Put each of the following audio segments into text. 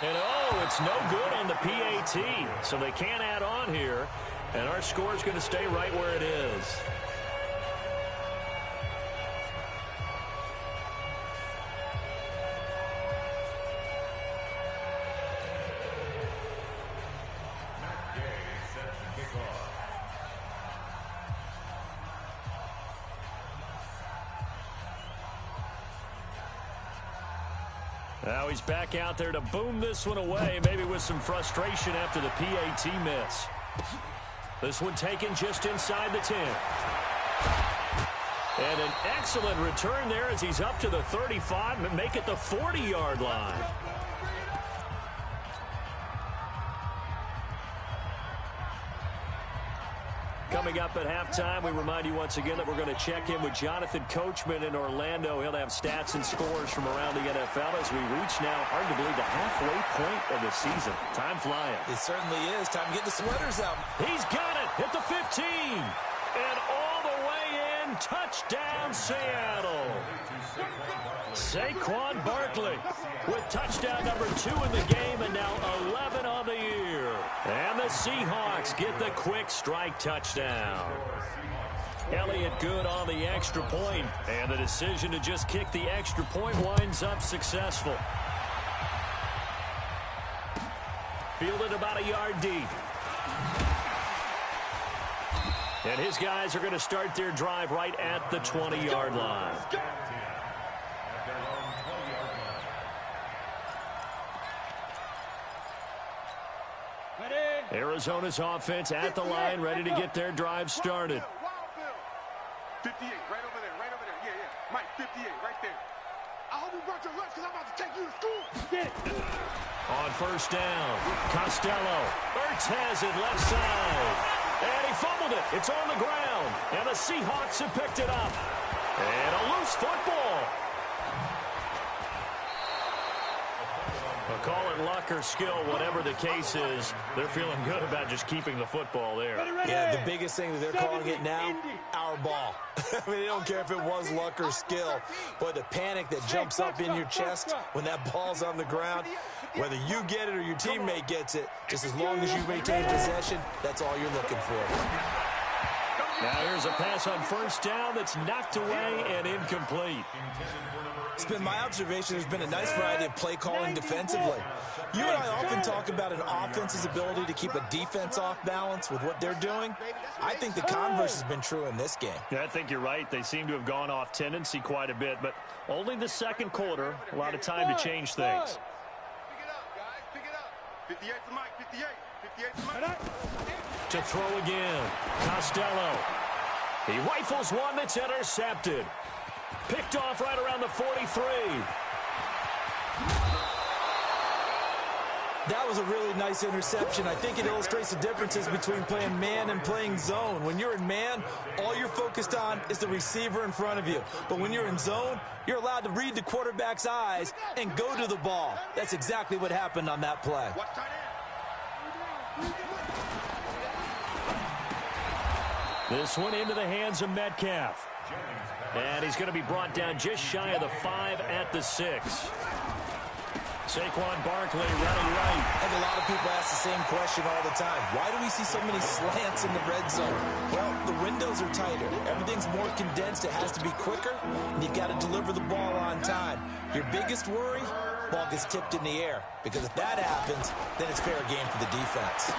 And oh, it's no good on the PAT. So they can't add on here. And our score is going to stay right where it is. Now he's back out there to boom this one away, maybe with some frustration after the PAT miss. This one taken just inside the 10. And an excellent return there as he's up to the 35 and make it the 40-yard line. Coming up at halftime, we remind you once again that we're going to check in with Jonathan Coachman in Orlando. He'll have stats and scores from around the NFL as we reach now, hard to believe, the halfway point of the season. Time flying. It certainly is. Time to get the sweaters out. He's got it at the 15. And all the way in, touchdown Seattle. Saquon Barkley with touchdown number 2 in the game and now 11 on the year. And the Seahawks get the quick strike touchdown. Elliott good on the extra point, and the decision to just kick the extra point winds up successful. Fielded about a yard deep. And his guys are going to start their drive right at the 20-yard line. Arizona's offense at the line, ready to get their drive started. 58, right over there, right over there. Yeah, yeah. Mike, 58, right there. I hope you brought your lunch because I'm about to take you to school. Get it. On first down, Costello. Ertz has it left side. And he fumbled it. It's on the ground. And the Seahawks have picked it up. And a loose football. Well, call it luck or skill, whatever the case is. They're feeling good about just keeping the football there. Yeah, the biggest thing that they're calling it now, our ball. I mean, they don't care if it was luck or skill. But the panic that jumps up in your chest when that ball's on the ground, whether you get it or your teammate gets it, just as long as you maintain possession, that's all you're looking for. Now here's a pass on first down that's knocked away and incomplete. It's been my observation there's been a nice variety of play calling defensively. You and I often talk about an offense's ability to keep a defense off balance with what they're doing. I think the converse has been true in this game. Yeah, I think you're right. They seem to have gone off tendency quite a bit, but only the second quarter, a lot of time to change things. Pick it up, guys. Pick it up. 58 to Mike, 58. 58 to Mike. To throw again, Costello. He rifles one that's intercepted. Picked off right around the 43. That was a really nice interception. I think it illustrates the differences between playing man and playing zone. When you're in man, all you're focused on is the receiver in front of you. But when you're in zone, you're allowed to read the quarterback's eyes and go to the ball. That's exactly what happened on that play. This one into the hands of Metcalf. And he's going to be brought down just shy of the 5 at the 6. Saquon Barkley running right. I think a lot of people ask the same question all the time. Why do we see so many slants in the red zone? Well, the windows are tighter. Everything's more condensed. It has to be quicker, and you've got to deliver the ball on time. Your biggest worry? Ball gets tipped in the air. Because if that happens, then it's fair game for the defense.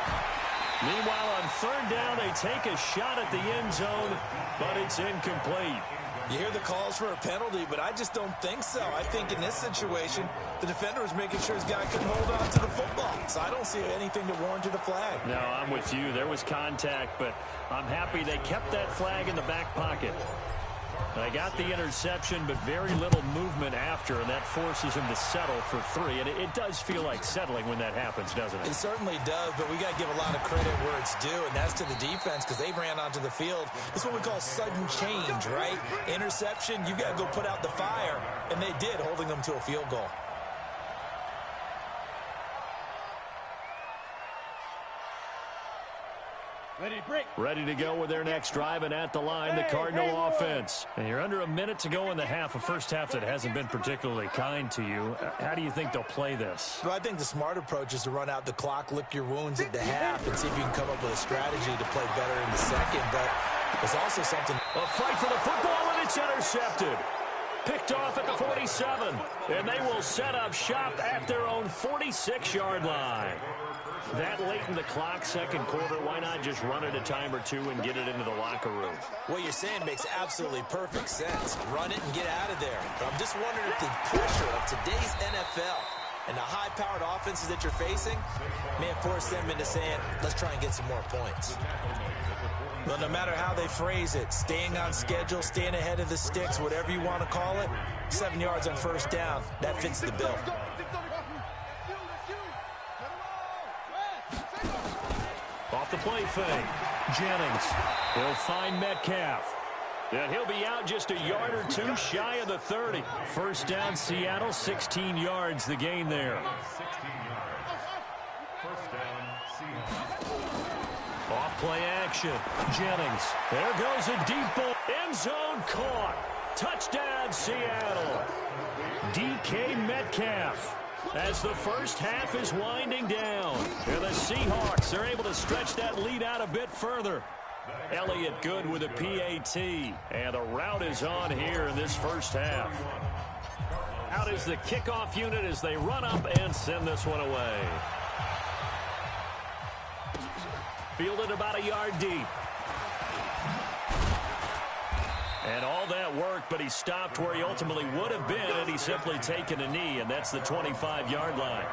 Meanwhile, on third down, they take a shot at the end zone, but it's incomplete. You hear the calls for a penalty, but I just don't think so. I think in this situation, the defender is making sure his guy couldn't hold on to the football. So I don't see anything to warrant a flag. No, I'm with you. There was contact, but I'm happy they kept that flag in the back pocket. They got the interception, but very little movement after, and that forces him to settle for 3. And it does feel like settling when that happens, doesn't it? It certainly does, but we got to give a lot of credit where it's due, and that's to the defense because they ran onto the field. It's what we call sudden change, right? Interception, you got to go put out the fire, and they did, holding them to a field goal. Ready to go with their next drive, and at the line, the Cardinal offense. And you're under a minute to go in the half, a first half that hasn't been particularly kind to you. How do you think they'll play this? Well, I think the smart approach is to run out the clock, lick your wounds at the half, and see if you can come up with a strategy to play better in the second. But there's also something. A fight for the football, and it's intercepted. Picked off at the 47, and they will set up shop at their own 46-yard line. That late in the clock, second quarter, why not just run it a time or two and get it into the locker room? What you're saying makes absolutely perfect sense. Run it and get out of there. But I'm just wondering if the pressure of today's NFL and the high-powered offenses that you're facing may have forced them into saying, let's try and get some more points. But no matter how they phrase it, staying on schedule, staying ahead of the sticks, whatever you want to call it, 7 yards on first down, that fits the bill. Off the play fake, Jennings. He'll find Metcalf. And he'll be out just a yard or two shy of the 30. First down, Seattle, 16 yards the gain there. Off play action, Jennings. There goes a deep ball. End zone caught. Touchdown, Seattle. DK Metcalf. As the first half is winding down. And the Seahawks are able to stretch that lead out a bit further. Elliott good with a PAT. And the route is on here in this first half. Out is the kickoff unit as they run up and send this one away. Fielded about a yard deep. And all that work, but he stopped where he ultimately would have been, and he's simply taken a knee, and that's the 25-yard line.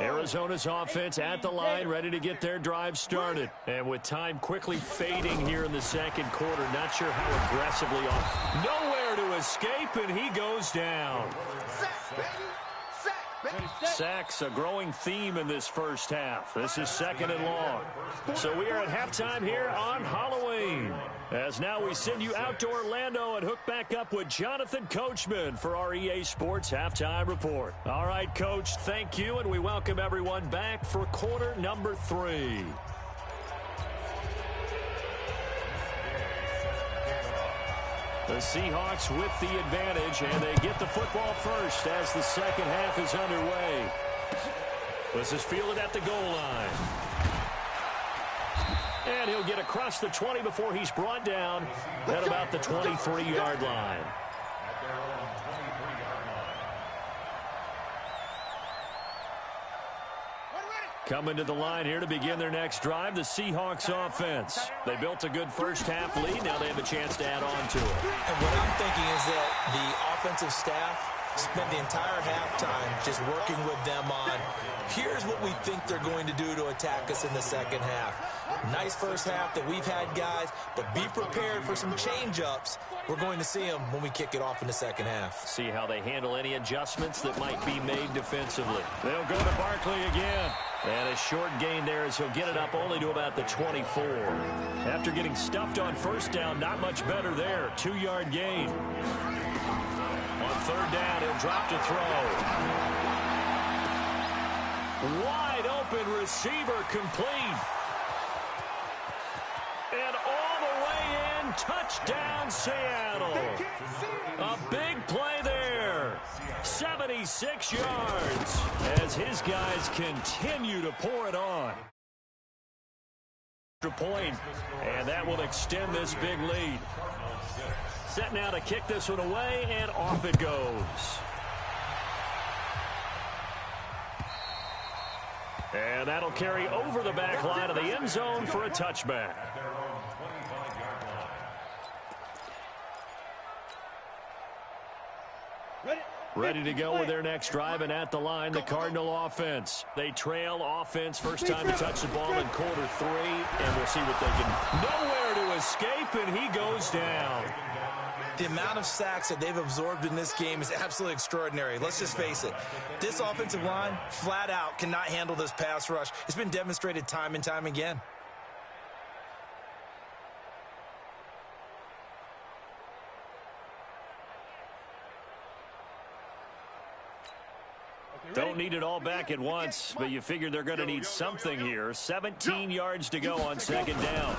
Arizona's offense at the line, ready to get their drive started. And with time quickly fading here in the second quarter, not sure how aggressively off. Nowhere to escape, and he goes down. Sacks, a growing theme in this first half. This is second and long. So we are at halftime here on Halloween. As now we send you out to Orlando and hook back up with Jonathan Coachman for our EA Sports Halftime Report. All right, Coach, thank you, and we welcome everyone back for quarter number 3. The Seahawks with the advantage, and they get the football first as the second half is underway. This is fielded at the goal line. And he'll get across the 20 before he's brought down at about the 23-yard line. Coming to the line here to begin their next drive, the Seahawks offense. They built a good first half lead. Now they have a chance to add on to it. And what I'm thinking is that the offensive staff spent the entire halftime just working with them on, here's what we think they're going to do to attack us in the second half. Nice first half that we've had, guys, but be prepared for some change-ups. We're going to see them when we kick it off in the second half. See how they handle any adjustments that might be made defensively. They'll go to Barkley again. And a short gain there as he'll get it up only to about the 24. After getting stuffed on first down, not much better there. 2-yard gain. On third down, he'll drop to throw. Wide open receiver complete. And all the way in, touchdown Seattle. A big play there. 76 yards as his guys continue to pour it on. Point, and that will extend this big lead. Set now to kick this one away, and off it goes. And that'll carry over the back line of the end zone for a touchback. Ready to go with their next drive, and at the line, the Cardinal offense. They trail offense, first time to touch the ball in quarter 3, and we'll see what they can. Nowhere to escape, and he goes down. The amount of sacks that they've absorbed in this game is absolutely extraordinary. Let's just face it. This offensive line, flat out, cannot handle this pass rush. It's been demonstrated time and time again. Don't need it all back at once, but you figure they're going to need something here. 17 yards to go on second down.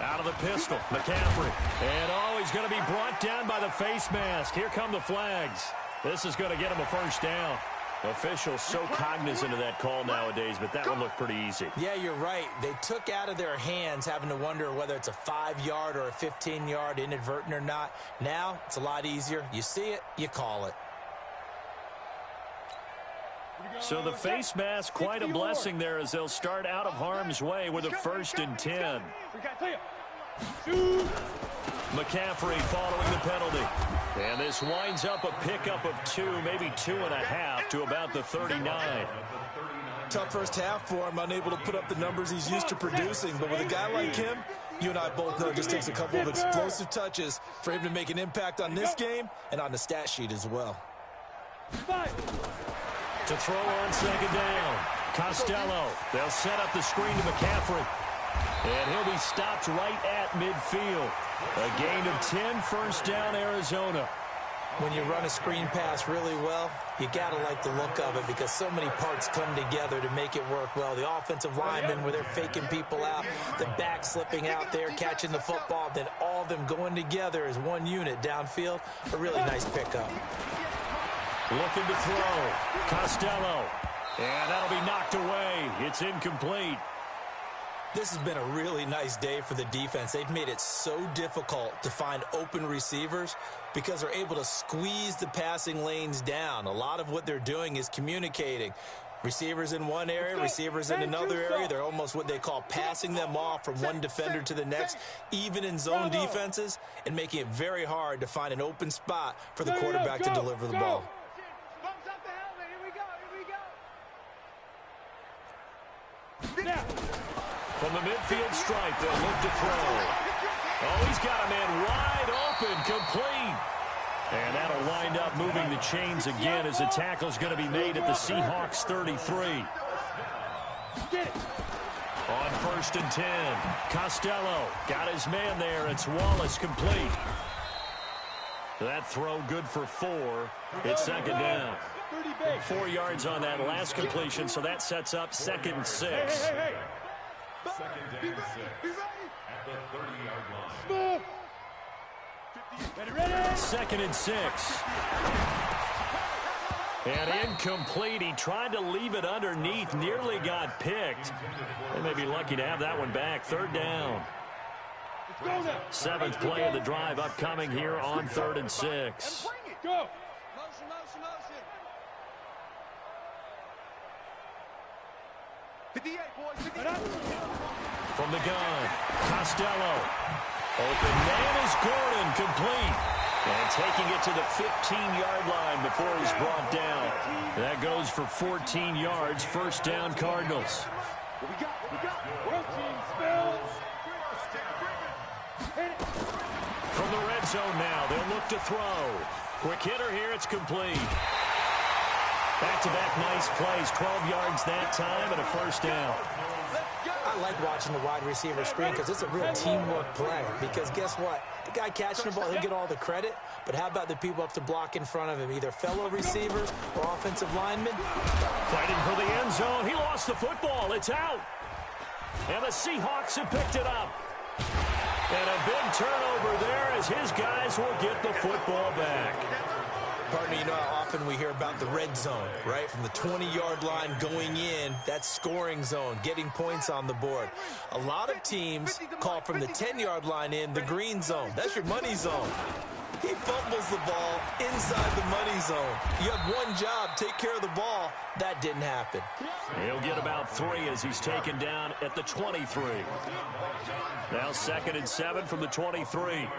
Out of the pistol, McCaffrey. And, he's going to be brought down by the face mask. Here come the flags. This is going to get him a first down. Officials so cognizant of that call nowadays, but that one looked pretty easy. Yeah, you're right. They took out of their hands having to wonder whether it's a 5-yard or a 15-yard inadvertent or not. Now, it's a lot easier. You see it, you call it. So the face mask, quite a blessing there as they'll start out of harm's way with a 1st and 10. McCaffrey following the penalty. And this winds up a pickup of 2, maybe 2.5 to about the 39. Tough first half for him, unable to put up the numbers he's used to producing. But with a guy like him, you and I both know it just takes a couple of explosive touches for him to make an impact on this game and on the stat sheet as well. To throw on second down, Costello. They'll set up the screen to McCaffrey. And he'll be stopped right at midfield. A gain of 10, first down, Arizona. When you run a screen pass really well, you got to like the look of it because so many parts come together to make it work well. The offensive linemen, where they're faking people out, the back slipping out there, catching the football, then all of them going together as one unit downfield. A really nice pickup. Looking to throw. Costello. And that'll be knocked away. It's incomplete. This has been a really nice day for the defense. They've made it so difficult to find open receivers because they're able to squeeze the passing lanes down. A lot of what they're doing is communicating. Receivers in one area, receivers in another area. They're almost what they call passing them off from one defender to the next, even in zone defenses, and making it very hard to find an open spot for the quarterback to deliver the ball. From the midfield stripe, they'll look to throw. Oh, he's got a man wide open, complete. And that'll wind up moving the chains again as the tackle's going to be made at the Seahawks 33. On 1st and 10, Costello got his man there. It's Wallace complete. That throw good for 4. It's second down. 4 yards on that last completion, so that sets up 2nd and 6. Second and 6 at the 30-yard line. 2nd and 6. And incomplete. He tried to leave it underneath, nearly got picked. They may be lucky to have that one back. 3rd down. 7th play of the drive upcoming here on 3rd and 6. Go. From the gun, Costello. Open man is Gordon, complete. And taking it to the 15-yard line before he's brought down. That goes for 14 yards, 1st down Cardinals. From the red zone now, they'll look to throw. Quick hitter here, it's complete. Back-to-back nice plays, 12 yards that time and a 1st down. I like watching the wide receiver screen because it's a real teamwork play. Because guess what? The guy catching the ball, he'll get all the credit. But how about the people up to block in front of him, either fellow receivers or offensive linemen? Fighting for the end zone. He lost the football. It's out. And the Seahawks have picked it up. And a big turnover there as his guys will get the football back. Partner, you know how often we hear about the red zone, right? From the 20-yard line going in, that's scoring zone, getting points on the board. A lot of teams call from the 10-yard line in the green zone. That's your money zone. He fumbles the ball inside the money zone. You have one job, take care of the ball. That didn't happen. He'll get about 3 as he's taken down at the 23. Now 2nd and 7 from the 23.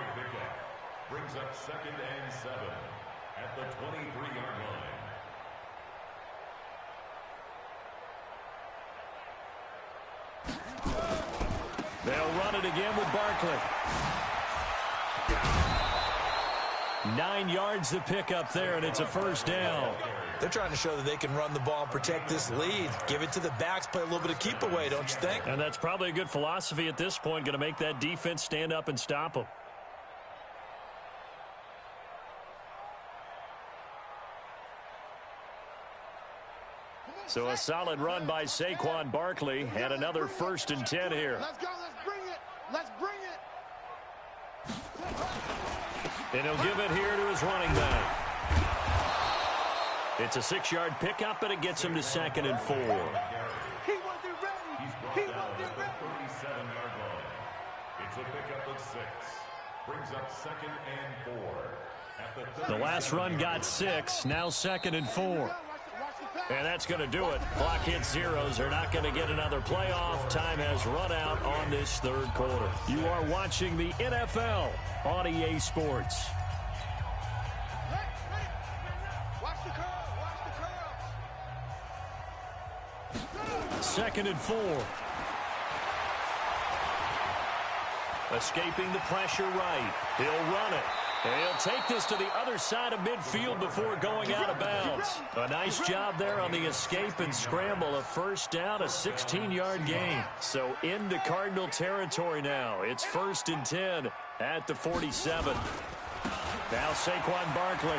Brings up 2nd and 7 at the 23-yard line. They'll run it again with Barkley. 9 yards to pick up there, and it's a 1st down. They're trying to show that they can run the ball and protect this lead. Give it to the backs, play a little bit of keep away, don't you think? And that's probably a good philosophy at this point, going to make that defense stand up and stop them. So a solid run by Saquon Barkley and another 1st and 10 here. Let's go. Let's bring it. Let's bring it. And he'll give it here to his running back. It's a 6-yard pickup, and it gets him to 2nd and 4. He wasn't ready. He wasn't ready. 37-yard line. It's a pickup of 6. Brings up 2nd and 4. At The last run got 6. Now 2nd and 4. And that's going to do it. Clock hits zeros. They're not going to get another playoff. Time has run out on this 3rd quarter. You are watching the NFL on EA Sports. Watch the curl. Watch the curl. 2nd and 4. Escaping the pressure right. He'll run it. And he'll take this to the other side of midfield before going out of bounds. A nice job there on the escape and scramble. A 1st down, a 16-yard gain. So into Cardinal territory now. It's 1st and 10 at the 47. Now Saquon Barkley.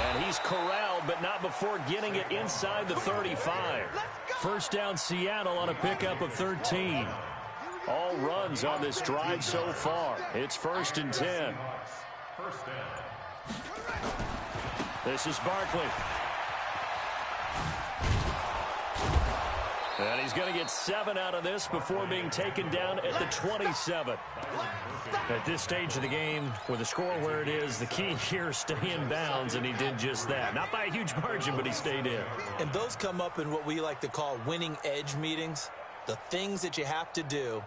And he's corralled, but not before getting it inside the 35. 1st down Seattle on a pickup of 13. All runs on this drive so far. It's 1st and 10. This is Barkley. And he's going to get 7 out of this before being taken down at the 27. At this stage of the game, with the score where it is, the key here is stay in bounds, and he did just that. Not by a huge margin, but he stayed in. And those come up in what we like to call winning edge meetings. The things that you have to do,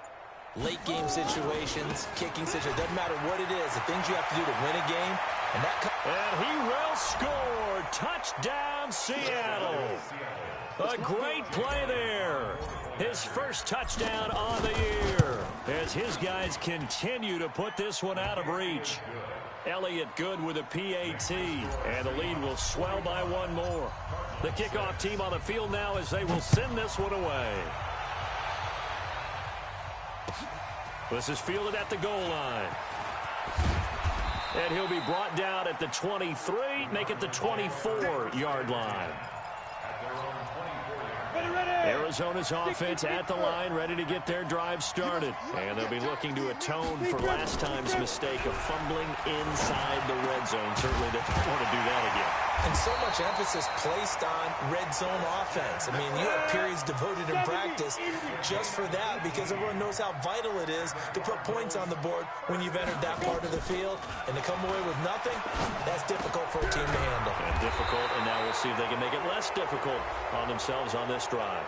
late game situations, kicking situations, doesn't matter what it is, the things you have to do to win a game. And he will score. Touchdown, Seattle. A great play there. His 1st touchdown on the year as his guys continue to put this one out of reach. Elliott good with a PAT, and the lead will swell by 1 more. The kickoff team on the field now as they will send this one away. This is fielded at the goal line. And he'll be brought down at the 23, make it the 24-yard line. Arizona's offense at the line, ready to get their drive started. And they'll be looking to atone for last time's mistake of fumbling inside the red zone. Certainly they don't want to do that again. And so much emphasis placed on red zone offense. I mean, you have periods devoted in practice just for that because everyone knows how vital it is to put points on the board when you've entered that part of the field. And to come away with nothing, that's difficult for a team to handle. And difficult, and now we'll see if they can make it less difficult on themselves on this drive.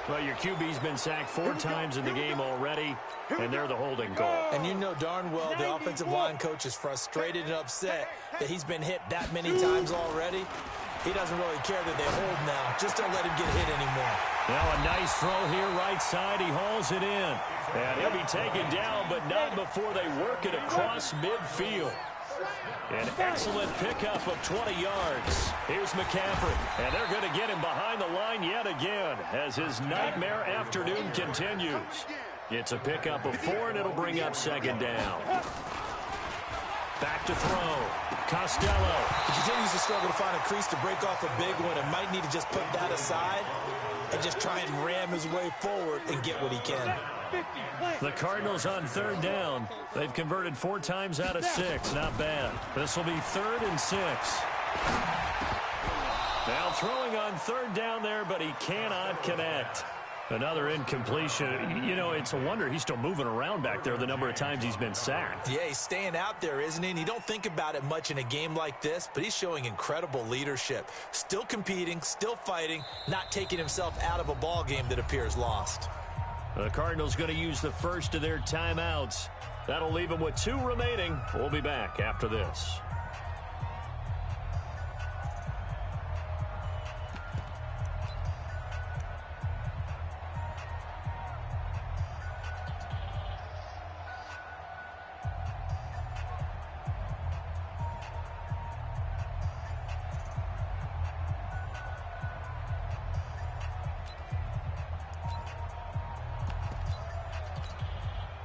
Well, your QB's been sacked 4 times in the game already, and they're the holding call. And you know darn well the offensive line coach is frustrated and upset that he's been hit that many times already. He doesn't really care that they hold now. Just don't let him get hit anymore. Now a nice throw here right side. He hauls it in. And he'll be taken down, but not before they work it across midfield. An excellent pickup of 20 yards. Here's McCaffrey, and they're going to get him behind the line yet again as his nightmare afternoon continues. It's a pickup of 4, and it'll bring up 2nd down. Back to throw. Costello. He continues to struggle to find a crease to break off a big one and might need to just put that aside and just try and ram his way forward and get what he can. The Cardinals on 3rd down. They've converted 4 times out of 6. Not bad. This will be 3rd and 6. Now throwing on 3rd down there, but he cannot connect. Another incompletion. You know, it's a wonder he's still moving around back there the number of times he's been sacked. Yeah, he's staying out there, isn't he? And you don't think about it much in a game like this, but he's showing incredible leadership. Still competing, still fighting, not taking himself out of a ball game that appears lost. The Cardinals going to use the first of their timeouts. That'll leave them with 2 remaining. We'll be back after this.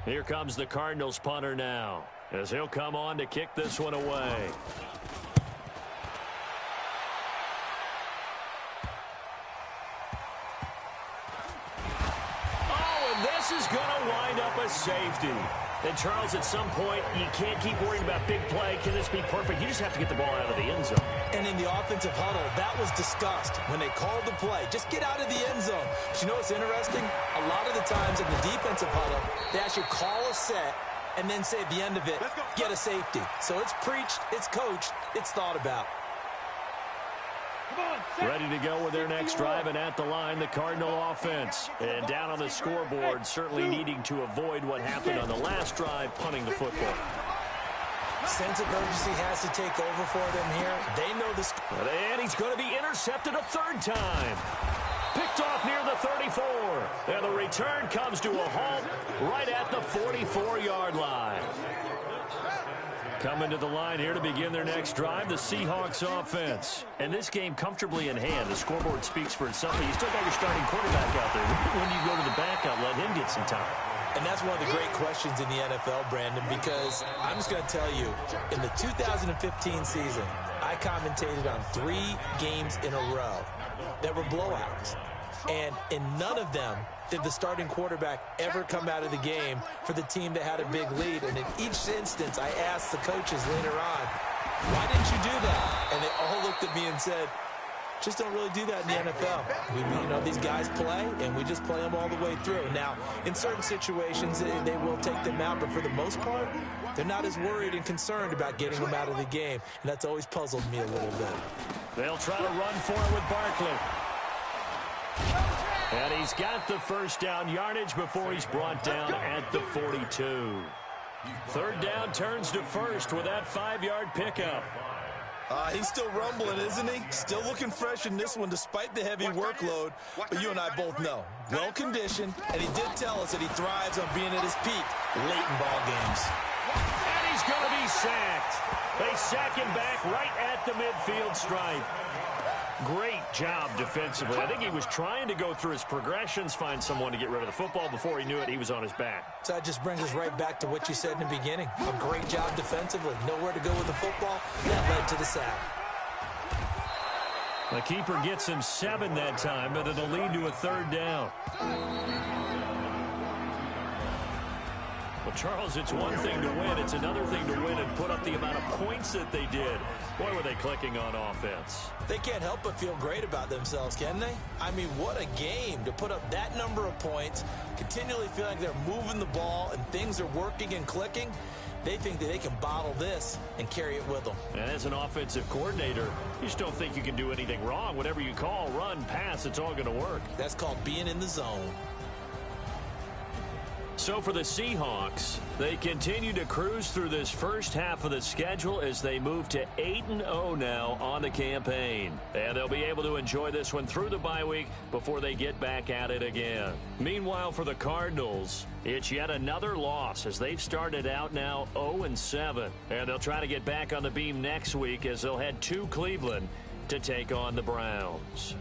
Here comes the Cardinals punter now, as he'll come on to kick this one away. This is going to wind up a safety. And, Charles, at some point, you can't keep worrying about big play. Can this be perfect? You just have to get the ball out of the end zone. And in the offensive huddle, that was discussed when they called the play. Just get out of the end zone. But you know what's interesting? A lot of the times in the defensive huddle, they actually call a set and then say at the end of it, get a safety. So it's preached, it's coached, it's thought about. Ready to go with their next drive, and at the line, the Cardinal offense. And down on the scoreboard, certainly needing to avoid what happened on the last drive, punting the football. Sense of urgency has to take over for them here. They know the score. And he's going to be intercepted a third time. Picked off near the 34. And the return comes to a halt right at the 44-yard line. Coming to the line here to begin their next drive, the Seahawks offense. And this game comfortably in hand. The scoreboard speaks for itself. But you still got your starting quarterback out there. When you go to the backup, let him get some time. And that's one of the great questions in the NFL, Brandon, because I'm just going to tell you, in the 2015 season, I commentated on 3 games in a row that were blowouts. And in none of them did the starting quarterback ever come out of the game for the team that had a big lead. And in each instance, I asked the coaches later on, why didn't you do that? And they all looked at me and said, just don't really do that in the NFL. These guys play, and we just play them all the way through. Now, in certain situations, they will take them out, but for the most part, they're not as worried and concerned about getting them out of the game, and that's always puzzled me a little bit. They'll try to run for it with Barkley. And he's got the first down yardage before he's brought down at the 42. Third down turns to first with that 5-yard pickup. He's still rumbling, isn't he? Still looking fresh in this one despite the heavy workload. But you and I both know, well-conditioned, and he did tell us that he thrives on being at his peak late in ball games. And he's going to be sacked. They sack him back right at the midfield stripe. Great job defensively. I think he was trying to go through his progressions, find someone to get rid of the football. Before he knew it, he was on his back. So that just brings us right back to what you said in the beginning. A great job defensively. Nowhere to go with the football. That led to the sack. The keeper gets him 7 that time, but it'll lead to a third down. Well, Charles, it's one thing to win. It's another thing to win and put up the amount of points that they did. Boy, were they clicking on offense. They can't help but feel great about themselves, can they? I mean, what a game to put up that number of points, continually feeling like they're moving the ball and things are working and clicking. They think that they can bottle this and carry it with them. And as an offensive coordinator, you just don't think you can do anything wrong. Whatever you call, run, pass, it's all going to work. That's called being in the zone. So for the Seahawks, they continue to cruise through this first half of the schedule as they move to 8-0 now on the campaign. And they'll be able to enjoy this one through the bye week before they get back at it again. Meanwhile, for the Cardinals, it's yet another loss as they've started out now 0-7. And they'll try to get back on the beam next week as they'll head to Cleveland to take on the Browns.